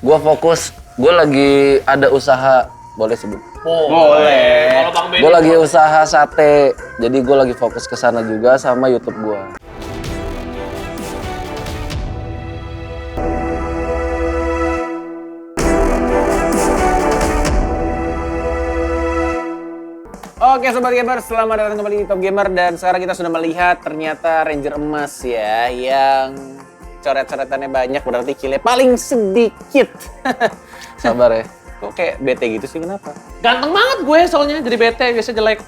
Gua fokus, gua lagi ada usaha, boleh sebut? Boleh. Kalau Bang Benny Gua lagi usaha sate, jadi gua lagi fokus ke sana juga sama YouTube gua. Oke Sobat Gamer, selamat datang kembali di Top Gamer. Dan sekarang kita sudah melihat ternyata Ranger emas ya, yang coret-coretannya banyak, berarti killnya paling sedikit. Sabar ya. Kok kayak bete gitu sih, kenapa? ganteng banget gue soalnya jadi bete, biasa jelek.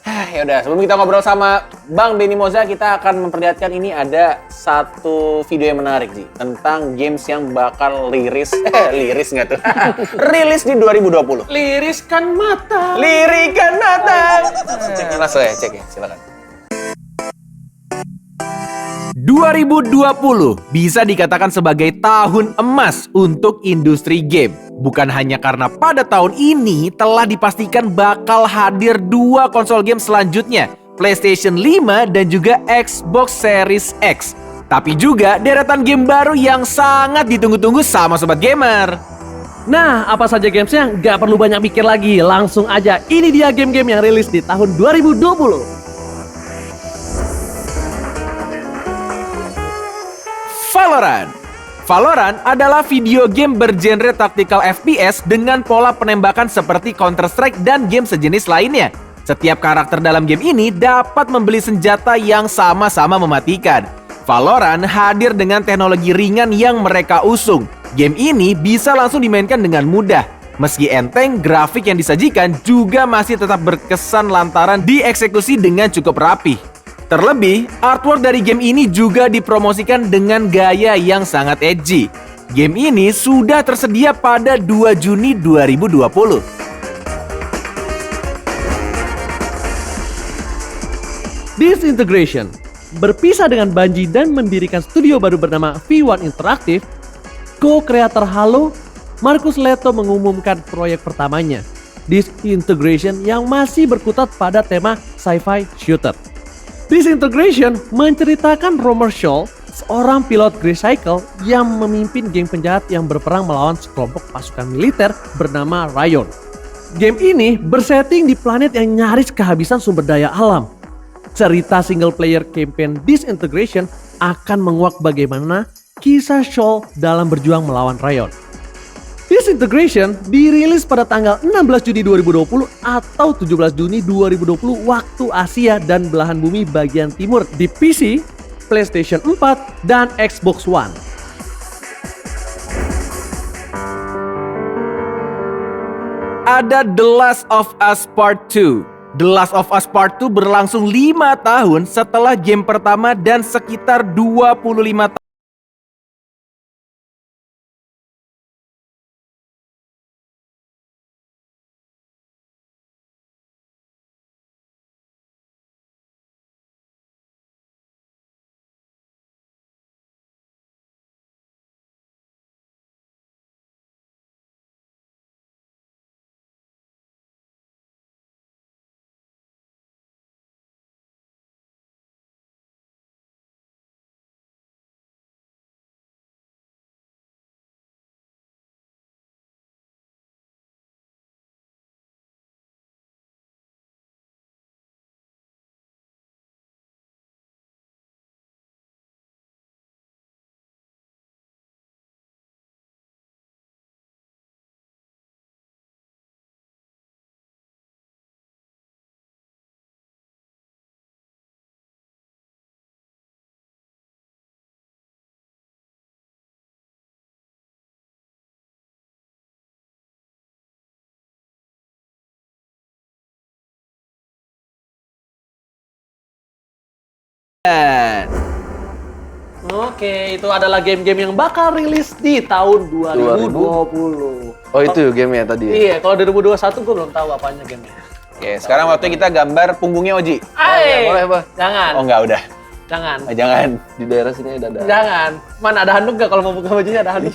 Ya udah, sebelum kita ngobrol sama Bang Benny Moza, kita akan memperlihatkan ini ada satu video yang menarik sih tentang games yang bakal liris nggak tuh? Rilis di 2020. Liriskan mata. Lirikan mata. Cek langsung ya, cek ya, silakan. 2020 bisa dikatakan sebagai tahun emas untuk industri game. Bukan hanya karena pada tahun ini telah dipastikan bakal hadir 2 konsol game selanjutnya, PlayStation 5 dan juga Xbox Series X. Tapi juga deretan game baru yang sangat ditunggu-tunggu sama Sobat Gamer. Nah, apa saja gamesnya? Nggak perlu banyak mikir lagi, langsung aja. Ini dia game-game yang rilis di tahun 2020. Valorant adalah video game bergenre tactical FPS dengan pola penembakan seperti Counter-Strike dan game sejenis lainnya. Setiap karakter dalam game ini dapat membeli senjata yang sama-sama mematikan. Valorant hadir dengan teknologi ringan yang mereka usung. Game ini bisa langsung dimainkan dengan mudah. Meski enteng, grafik yang disajikan juga masih tetap berkesan lantaran dieksekusi dengan cukup rapi. Terlebih, artwork dari game ini juga dipromosikan dengan gaya yang sangat edgy. Game ini sudah tersedia pada 2 Juni 2020. Disintegration berpisah dengan Bungie dan mendirikan studio baru bernama V1 Interactive. Co-kreator Halo, Marcus Leto mengumumkan proyek pertamanya, Disintegration, yang masih berkutat pada tema sci-fi shooter. Disintegration menceritakan Romer Shaw, seorang pilot Greycycle yang memimpin geng penjahat yang berperang melawan sekelompok pasukan militer bernama Ryon. Game ini bersetting di planet yang nyaris kehabisan sumber daya alam. Cerita single player campaign Disintegration akan menguak bagaimana kisah Shaw dalam berjuang melawan Ryon. Disintegration dirilis pada tanggal 16 Juni 2020 atau 17 Juni 2020 waktu Asia dan belahan bumi bagian timur di PC, PlayStation 4, dan Xbox One. Ada The Last of Us Part 2. The Last of Us Part 2 berlangsung 5 tahun setelah game pertama dan sekitar 25 tahun. Oke, itu adalah game-game yang bakal rilis di tahun 2020. Oh itu gamenya tadi ya? Iya, kalau 2021 gue belum tahu apanya gamenya. Oke, sekarang waktunya kita gambar punggungnya Oji. Boleh, Pak. Jangan. Oh enggak, udah. Jangan. Jangan. Di daerah sini ada. Jangan. Mana ada handuk gak kalau mau buka bajunya ada handuk?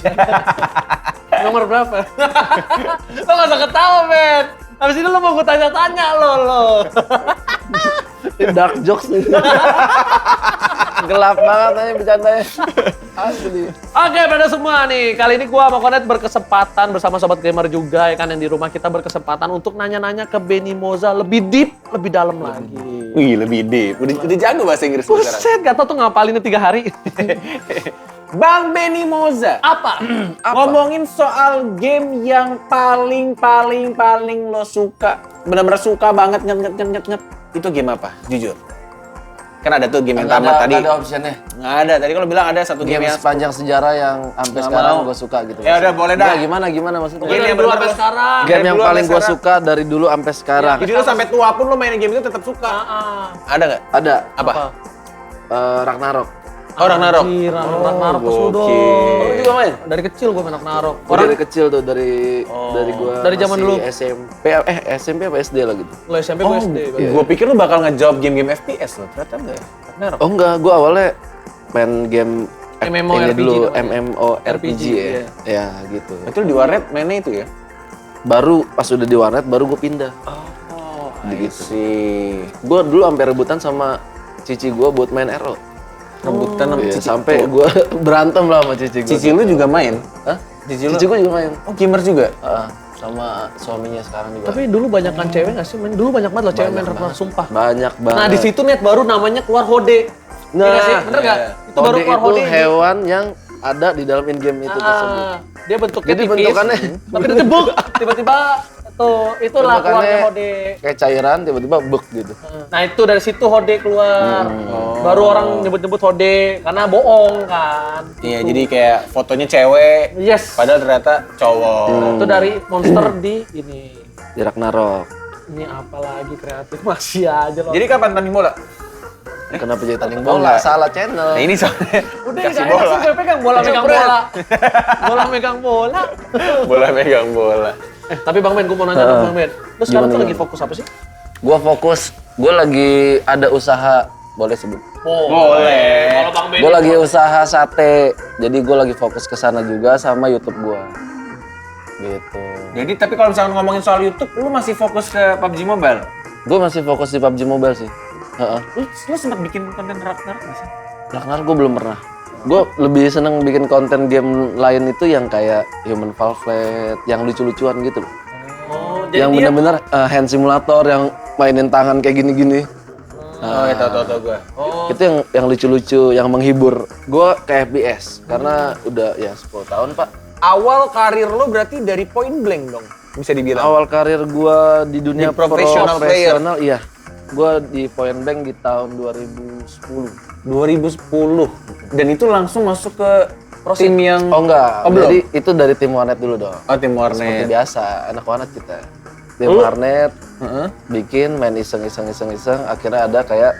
Nomor berapa? Lo gak usah ketawa, Ben. Habis ini lo mau gue tanya-tanya lo. Dark jokes nih. Gelap banget aja bercandanya. Asli. Oke, pada semua nih. Kali ini gua sama Konet berkesempatan bersama sobat gamer juga ya kan yang di rumah kita berkesempatan untuk nanya-nanya ke Benny Moza lebih deep, lebih dalam lagi. Wih, lebih deep. Udah jago bahasa Inggris lu sekarang. Buset, gak tau tuh ngapalinnya 3 hari. Bang Benny Moza. Apa? Ngomongin soal game yang paling lo suka. Benar-benar suka banget nyet. Itu game apa? Jujur. Kan ada tuh game yang tamat tadi. Nggak ada optionnya. Nggak ada. Tadi kalau bilang ada satu game Game yang sepanjang sejarah yang sampai Nggak sekarang mau. gue suka gitu. Ya udah, boleh dah. Nggak, gimana maksudnya? Game yang dulu bener-bener sampai sekarang. Game yang dulu paling sampai gue sekarang. suka dari dulu sampai sekarang. Jadi lo sampai tua pun lo mainin game itu tetap suka. Ada nggak? Ada Apa? Ragnarok. Oh, Ragnarok. Ragnarok gokil. sudah. Lu juga main? Dari kecil gue main Ragnarok. Gua dari kecil tuh dari gua Dari zaman masih dulu. SMP apa SD lah gitu. Lo SMP gue SD. Gue pikir lo bakal ngejawab game-game FPS lo. Ternyata enggak ya? Ragnarok. Oh enggak, gua awalnya main game MMORPG ini dulu namanya. MMORPG ya. iya. Ya gitu. Itu di warnet mainnya itu ya? Baru pas udah di warnet baru gue pindah. Oh, Gitu. sih. Gue dulu sampai rebutan sama cici gue buat main RO. Rebutan sama Iya, cici. sampai gue berantem lah sama cici gue. Cici lu juga main? Hah? Cici lu? Cici gue juga main. Oh, gamer juga? Sama suaminya sekarang juga. Tapi dulu banyakan cewek nggak sih main? Dulu banyak banget loh cewek main Ragnarok, sumpah. Banyak banget. Nah di situ net baru namanya keluar Hode. Nah, Iya nggak sih? Bener nggak? Itu baru Hode keluar itu Hode. hewan yang ada di dalam in-game itu tersebut. Dia bentuknya Jadi tipis, bentukannya tapi dicebuk. Tiba-tiba tuh itulah keluarnya Hode. kayak cairan tiba-tiba bek gitu. Nah itu dari situ Hode keluar. Baru orang nyebut-nyebut Hode karena bohong kan. Iya, jadi kayak fotonya cewek. Yes. Padahal ternyata cowok. Itu dari monster di ini. Di Ragnarok. Ini apa lagi kreatif masih aja loh. Jadi kapan tanding bola? Kenapa jadi tanding bola? Salah channel. Nah ini soalnya udah kasih nggak bola. enak sih gue pegang bola megang bola. Bola megang bola. Bola megang bola. Tapi Bang Ben, gue mau nanya sama Bang Ben. Lu sekarang tuh Gimana? lagi fokus apa sih? Gua fokus, gua lagi ada usaha, boleh sebut. Boleh. Kalau Bang Ben. Gua lagi usaha sate, jadi gua lagi fokus ke sana juga sama YouTube gua. Gitu. Jadi tapi kalau misalnya ngomongin soal YouTube, lu masih fokus ke PUBG Mobile? Gua masih fokus di PUBG Mobile sih. Heeh. Lu sempat bikin konten Ragnarok nggak sih? Ragnarok gua belum pernah. Gua lebih seneng bikin konten game lain itu yang kayak Human Fall Flat, yang lucu-lucuan gitu. Oh, Yang bener-bener hand simulator yang mainin tangan kayak gini-gini. Oh, ya tahu gue. Itu yang lucu-lucu, yang menghibur. Gua ke FPS karena udah ya 10 tahun, Pak. Awal karir lu berarti dari Point Blank dong, bisa dibilang. Awal karir gua di dunia Di professional profesional, iya. Gua di Point Blank di tahun 2010. 2010. Dan itu langsung masuk ke tim yang Oh enggak, Oh, belum? jadi itu dari tim Warnet dulu dong. Oh, tim Seperti warnet. biasa, anak Warnet kita. Tim Warnet, bikin, main iseng, akhirnya ada kayak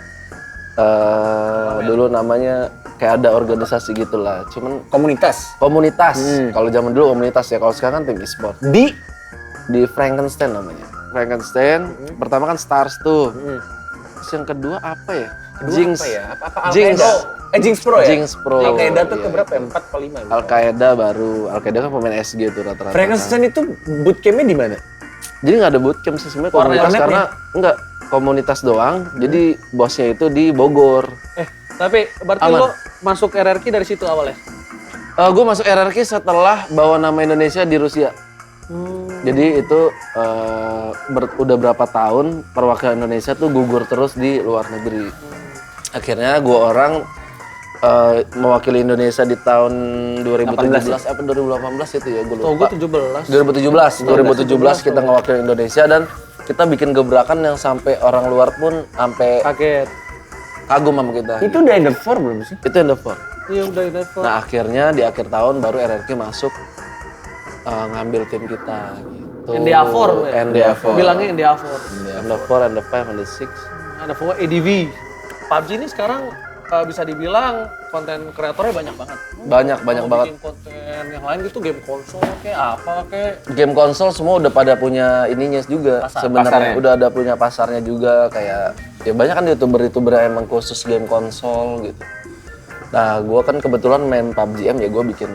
dulu namanya kayak ada organisasi gitulah. Cuman Komunitas. komunitas. Kalau zaman dulu komunitas ya, kalau sekarang kan tim e-sport. Di Frankenstein namanya. Frankenstein, pertama kan Stars tuh. Terus yang kedua apa ya? Jinx. Apa ya? Apa Jinx. Jinx Pro ya? Jinx Pro. Al-Qaeda tuh Iya, ke berapa ya? itu. 4 atau 5 gitu. Al-Qaeda baru. Al-Qaeda kan pemain SG tuh rata-rata. Frankenstein itu bootcampnya di mana? Jadi nggak ada bootcamp sih sebenarnya komunitas Warnet karena enggak komunitas doang. Jadi bosnya itu di Bogor. Tapi berarti Aman. lo masuk RRQ dari situ awalnya? Gue masuk RRQ setelah bawa nama Indonesia di Rusia. Jadi itu udah berapa tahun perwakilan Indonesia tuh gugur terus di luar negeri. Akhirnya gue orang mewakili Indonesia di tahun 2017 apa 2018 itu ya gue Oh, lupa. gue 17. 2017 kita ngewakili Indonesia dan kita bikin gebrakan yang sampai orang luar pun sampai Kaget. kagum sama kita. Itu udah Endeavor belum sih? Itu Endeavor. Iya udah itu. Nah akhirnya di akhir tahun baru RRQ masuk ngambil tim kita gitu. Endeavor, ya? Endeavor. Bilangnya Endeavor. Endeavor, and the 5, and the 6. Ada pokoknya EDV. PUBG ini sekarang bisa dibilang konten kreatornya banyak banget. Banyak Mau banget. bikin konten yang lain gitu, game konsol kayak apa kayak. Game konsol semua udah pada punya ininya juga sebenarnya. Pasarnya. Udah ada punya pasarnya juga kayak ya banyak kan youtuber yang emang khusus game konsol gitu. Nah, gua kan kebetulan main PUBG ya gua bikin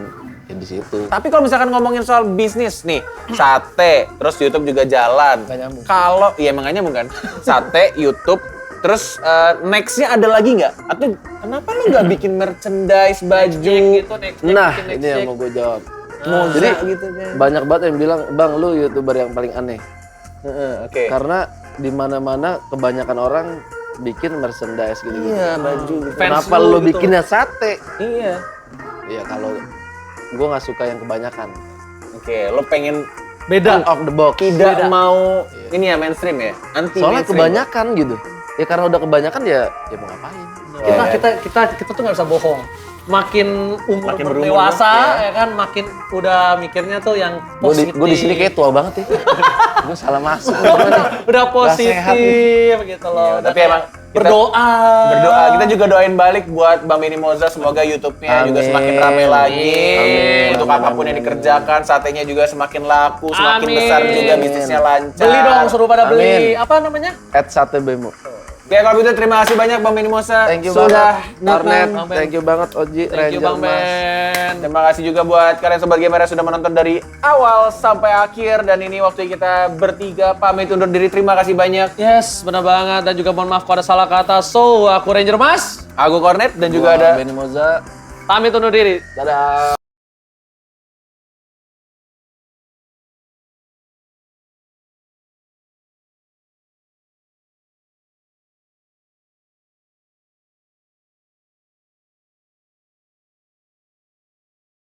ya di situ. Tapi kalau misalkan ngomongin soal bisnis nih, sate, terus YouTube juga jalan. Nggak nyambung. Kalau, iya emang nggak nyambung kan? Sate, YouTube, Terus next-nya ada lagi nggak? Atau kenapa lu nggak bikin merchandise, baju? gitu, next Nah, bikin ini yang next mau gue jawab. Jadi Jadi gitu kan. banyak banget yang bilang, "Bang, lu YouTuber yang paling aneh." Oke. Karena di mana-mana kebanyakan orang bikin merchandise gitu. Iya, baju gitu. Fans Kenapa lu lu gitu. bikinnya sate? Iya. Iya, kalau gue nggak suka yang kebanyakan. Oke, lo pengen Beda. Out of the box. tidak mau ini ya mainstream ya? Anti Soalnya mainstream. kebanyakan gitu. Ya karena udah kebanyakan ya mau ngapain? Kita tuh nggak bisa bohong. Makin umur Makin berumur, dewasa ya. ya kan, makin udah mikirnya tuh yang positif. Gue di sini kayak tua banget ya. Gue salah masuk. udah positif sehat gitu loh. Iya, tapi Udah emang kayak kita berdoa. Berdoa, kita juga doain balik buat Bang Benny Moza, semoga YouTube-nya juga Amin. semakin ramai lagi. Amin. Untuk Amin, apapun amin, yang amin. dikerjakan, satenya juga semakin laku, semakin Amin. besar juga bisnisnya lancar. Beli dong, suruh pada beli. Amin. Apa namanya? Sate Bemo. Oke, kalau gitu terima kasih banyak Bang Benny Moza. Thank you sudah banget. Tarnet. Bang Ben. Thank you banget Oji. Thank you Ranger Bang Mas. Ben. Terima kasih juga buat kalian sobat gamer yang sudah menonton dari awal sampai akhir, dan ini waktu kita bertiga pamit undur diri. Terima kasih banyak. Yes, benar banget, dan juga mohon maaf kalau ada salah kata. So, aku Ranger Mas, Aku Cornet dan juga Gua ada Benny Moza. pamit undur diri. Dadah.